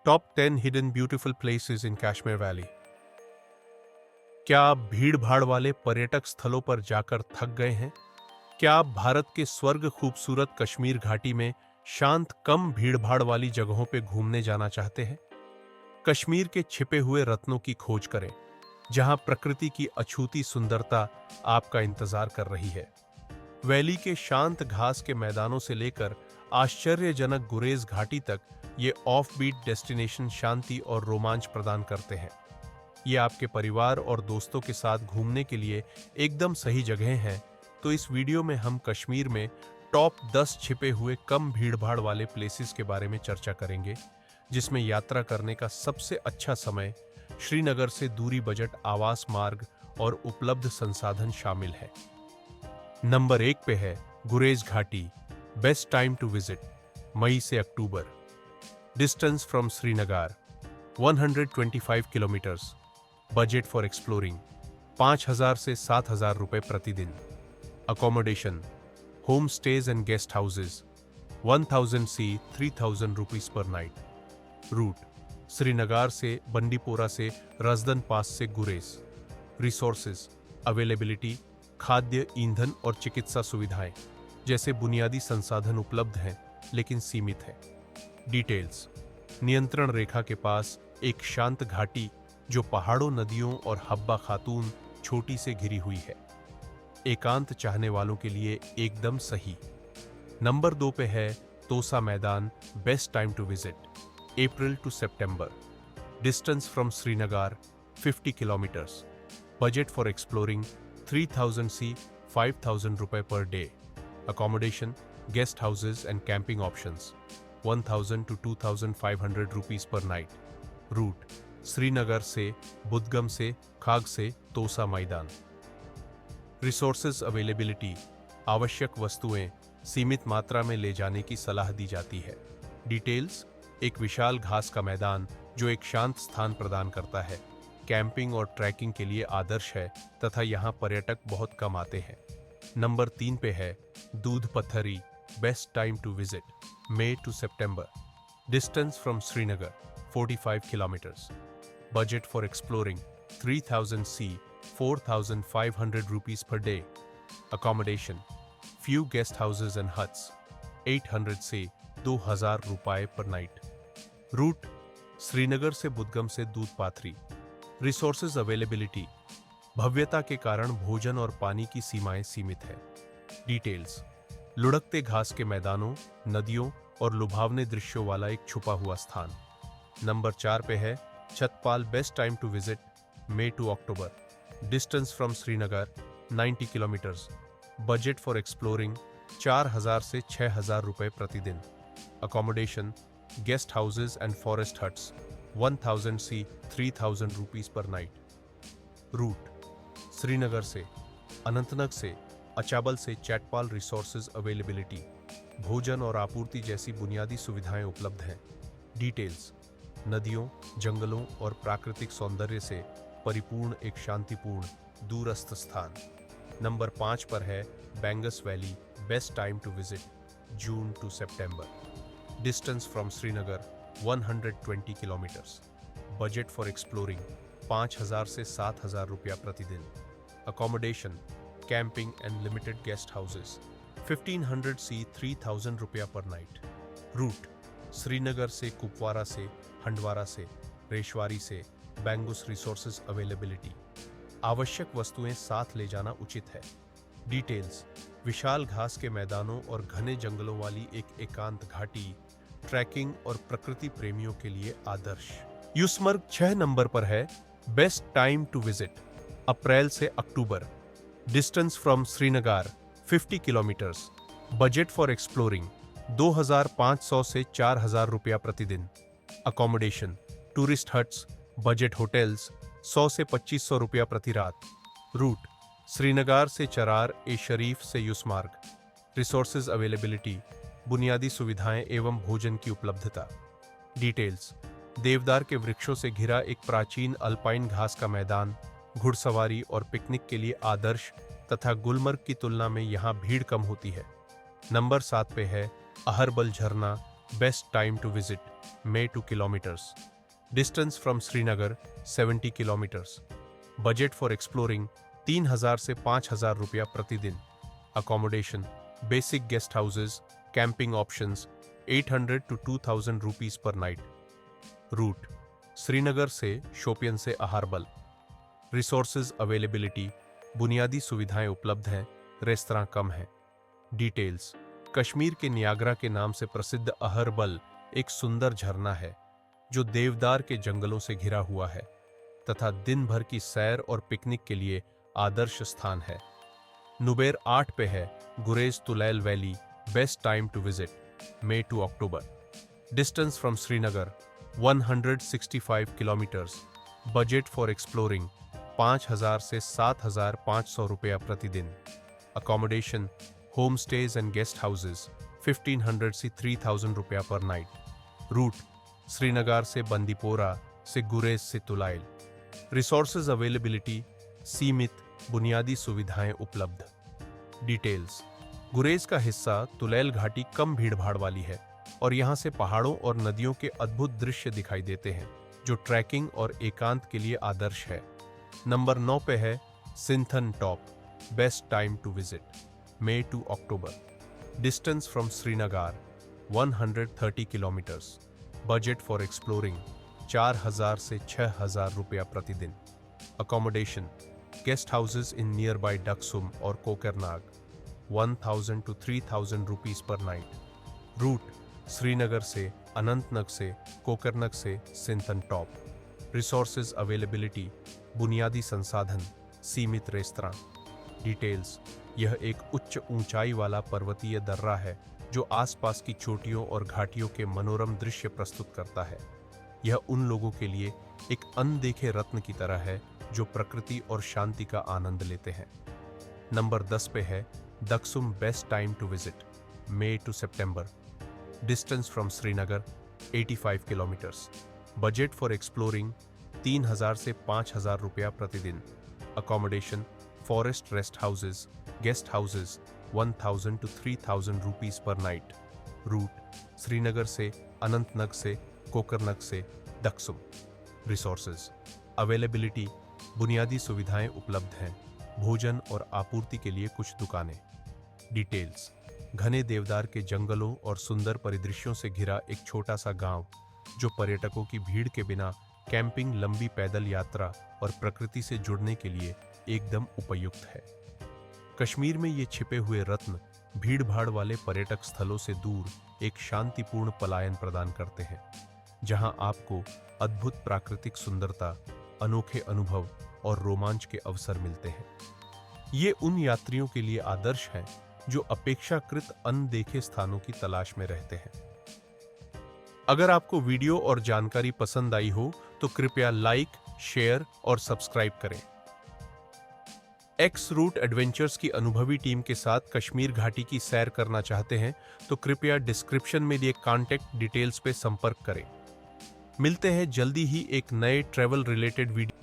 Top 10 hidden beautiful places in Kashmir valley. क्या आप भीड़ भाड़ वाले पर्यटक स्थलों पर जाकर थक गए हैं? क्या आप भारत के स्वर्ग खूबसूरत कश्मीर घाटी में शांत कम भीड़ भाड़ वाली जगहों पे घूमने जाना चाहते हैं? कश्मीर के छिपे हुए रत्नों की खोज करें, जहां प्रकृति की अछूती सुंदरता आपका इंतजार कर रही है। वैली के शांत घास के मैदानों से लेकर आश्चर्यजनक गुरेज घाटी तक ये ऑफ बीट डेस्टिनेशन शांति और रोमांच प्रदान करते हैं। ये आपके परिवार और दोस्तों के साथ घूमने के लिए एकदम सही जगह हैं। तो इस वीडियो में हम कश्मीर में टॉप 10 छिपे हुए कम भीड़भाड़ वाले प्लेसेस के बारे में चर्चा करेंगे, जिसमें यात्रा करने का सबसे अच्छा समय, श्रीनगर से दूरी, बजट, आवास मार्ग और उपलब्ध संसाधन शामिल है। नंबर 1 पे है गुरेज घाटी। बेस्ट टाइम टू विजिट, मई से अक्टूबर। Distance from Srinagar 125 kilometres. Budget for exploring 5,000 से 7,000 रुपए प्रतिदिन। Accommodation, home stays and guest houses 1,000 से 3,000 rupees per night. Route, Srinagar से बंडीपोरा से रजदन पास से गुरेज। रिसोर्सेज, अवेलेबिलिटी, खाद्य, ईंधन और चिकित्सा सुविधाएं जैसे बुनियादी संसाधन उपलब्ध हैं लेकिन सीमित हैं। डिटेल्स, नियंत्रण रेखा के पास एक शांत घाटी जो पहाड़ों, नदियों और हब्बा खातून छोटी से घिरी हुई है। एकांत चाहने वालों के लिए एकदम सही। नंबर 2 पे है Tosa Maidan. Best time to visit, April to September. Distance from Srinagar 50 kilometres. Budget for exploring 3,000 से 5,000 रुपए per day. Accommodation, guest houses and camping options 1,000 to 2,500 rupees per night. Route, Srinagar से बुदगम से खाग से तोसा मैदान। रिसोर्सेज अवेलेबिलिटी, आवश्यक वस्तुएं सीमित मात्रा में ले जाने की सलाह दी जाती है। डिटेल्स, एक विशाल घास का मैदान जो एक शांत स्थान प्रदान करता है, कैंपिंग और ट्रैकिंग के लिए आदर्श है तथा यहाँ पर्यटक बहुत कम आते हैं। नंबर 3 पे है Doodh Pathri. Best time to visit, May to September. Distance from Srinagar 45 kilometres. Budget for exploring 3,000 से 4,500 rupees per day. Accommodation, few guest houses and huts 800 से 2,000 रुपए पर नाइट। रूट, श्रीनगर से बुदगम से दूध पाथरी। रिसोर्सेज अवेलेबिलिटी, भव्यता के कारण भोजन और पानी की सीमाएं सीमित है। डिटेल्स, लुढ़कते घास के मैदानों, नदियों और लुभावने दृश्यों वाला एक छुपा हुआ स्थान। नंबर 4 पे है Chatpal. Best time to visit, May to October. Distance from Srinagar 90 kilometres. Budget for exploring 4,000 से 6,000 रुपए प्रतिदिन। Accommodation, guest houses and forest huts 1,000 से 3,000 rupees per night. Route, Srinagar से अनंतनाग से अचाबल से चैटपाल। रिसोर्सेज अवेलेबिलिटी, भोजन और आपूर्ति जैसी बुनियादी सुविधाएं उपलब्ध हैं। डिटेल्स, नदियों, जंगलों और प्राकृतिक सौंदर्य से परिपूर्ण एक शांतिपूर्ण दूरस्थ स्थान। नंबर 5 पर है Bangus valley. Best time to visit, June to September. Distance from Srinagar 120 kilometres. Budget for exploring 5,000 से 7,000 रुपया प्रतिदिन। Accommodation, camping and limited guest houses 1,500 से 3,000 रुपया पर नाइट। रूट, श्रीनगर से कुपवारा से हंडवारा से रेशवारी से बैंगुस। रिसोर्सेज अवेलेबिलिटी, आवश्यक वस्तुएं साथ ले जाना उचित है। डिटेल्स, विशाल घास के मैदानों और घने जंगलों वाली एक एकांत घाटी, ट्रैकिंग और प्रकृति प्रेमियों के लिए आदर्श। यूसमर्ग 6 नंबर पर है। बेस्ट टाइम टू विजिट, अप्रैल से अक्टूबर। Distance from Srinagar 50 kilometres. Budget for exploring 2,500 से 4,000 रुपया प्रतिदिन। Accommodation, tourist huts, budget hotels 100 से 2,500 रुपया प्रति रात। रूट, श्रीनगर से चरार ए शरीफ से यूसमार्ग। रिसोर्सेज अवेलेबिलिटी, बुनियादी सुविधाएं एवं भोजन की उपलब्धता। डिटेल्स, देवदार के वृक्षों से घिरा एक प्राचीन अल्पाइन घास का मैदान, घुड़सवारी और पिकनिक के लिए आदर्श तथा गुलमर्ग की तुलना में यहाँ भीड़ कम होती है। नंबर 7 पे है अहरबल झरना। Best time to visit, May 2 kilometers. Distance from Srinagar 70 kilometers. Budget for exploring 3000 से 5000 रुपया प्रतिदिन. Accommodation, basic guest houses, camping options 800 to 2000 rupees per night. Route, Srinagar से शोपियन से अहारबल. Resources availability, बुनियादी सुविधाएं उपलब्ध हैं, रेस्तरां कम है. Details, कश्मीर के नियाग्रा के नाम से प्रसिद्ध अहरबल एक सुंदर झरना है जो देवदार के जंगलों से घिरा हुआ है तथा दिन भर की सैर और पिकनिक के लिए आदर्श स्थान है. नुबेर 8 पे है. Gurez Tulail valley, best time to visit, May to October. Distance from Srinagar 165 kilometers. Budget for exploring 5000 से 7500 रुपया प्रतिदिन. Accommodation, home stays and guest houses 1500 से 3000 रुपया पर नाइट. रूट, श्रीनगर से बंदीपोरा से गुरेज से तुलाइल. रिसोर्सेज अवेलेबिलिटी सीमित, बुनियादी सुविधाएं उपलब्ध. डिटेल्स, गुरेज का हिस्सा तुलैल घाटी कम भीड़भाड़ वाली है और यहां से पहाड़ों और नदियों के अद्भुत दृश्य दिखाई देते हैं जो ट्रैकिंग और एकांत के लिए आदर्श है. नंबर 9 पे है Sinthan top, best time to visit, May to October. Distance from Srinagar 130 kilometers. Budget for exploring 4000 से 6000 रुपया प्रतिदिन. Accommodation, guest houses in nearby Daksum और Kokernag 1000 to 3000 rupees per night. Route, Srinagar से अनंतनग से कोकरनग से सिंथन टॉप. Resources availability, बुनियादी संसाधन सीमित, रेस्तरां. डिटेल्स, यह एक उच्च ऊंचाई वाला पर्वतीय दर्रा है जो आसपास की चोटियों और घाटियों के मनोरम दृश्य प्रस्तुत करता है. यह उन लोगों के लिए एक अनदेखे रत्न की तरह है जो प्रकृति और शांति का आनंद लेते हैं. नंबर 10 पे है Daksum, best time to visit, May to September. Distance from Srinagar 85 kilometers. Budget for exploring 3000 से 5000 रुपया प्रतिदिन. Accommodation, forest rest houses, guest houses 1000 to 3000 rupees per night. Route, Srinagar से अनंतनग से कोकरनग से दक्सुम. Resources, availability, बुनियादी सुविधाएं उपलब्ध हैं, भोजन और आपूर्ति के लिए कुछ दुकानें. डिटेल्स, घने देवदार के जंगलों और सुंदर परिदृश्यों से घिरा एक छोटा सा गांव जो पर्यटकों की भीड़ के बिना कैंपिंग, लंबी पैदल यात्रा और प्रकृति से जुड़ने के लिए एकदम उपयुक्त है. कश्मीर में ये छिपे हुए रत्न भीड़-भाड़ वाले पर्यटक स्थलों से दूर एक शांतिपूर्ण पलायन प्रदान करते हैं जहां आपको अद्भुत प्राकृतिक सुंदरता, अनोखे अनुभव और रोमांच के अवसर मिलते हैं. ये उन यात्रियों के लिए आदर्श हैं जो अपेक्षाकृत अनदेखे स्थानों की तलाश में रहते हैं. अगर आपको वीडियो और जानकारी पसंद आई हो तो कृपया लाइक, शेयर और सब्सक्राइब करें. एक्स रूट एडवेंचर्स की अनुभवी टीम के साथ कश्मीर घाटी की सैर करना चाहते हैं तो कृपया डिस्क्रिप्शन में दिए कॉन्टैक्ट डिटेल्स पे संपर्क करें. मिलते हैं जल्दी ही एक नए ट्रैवल रिलेटेड वीडियो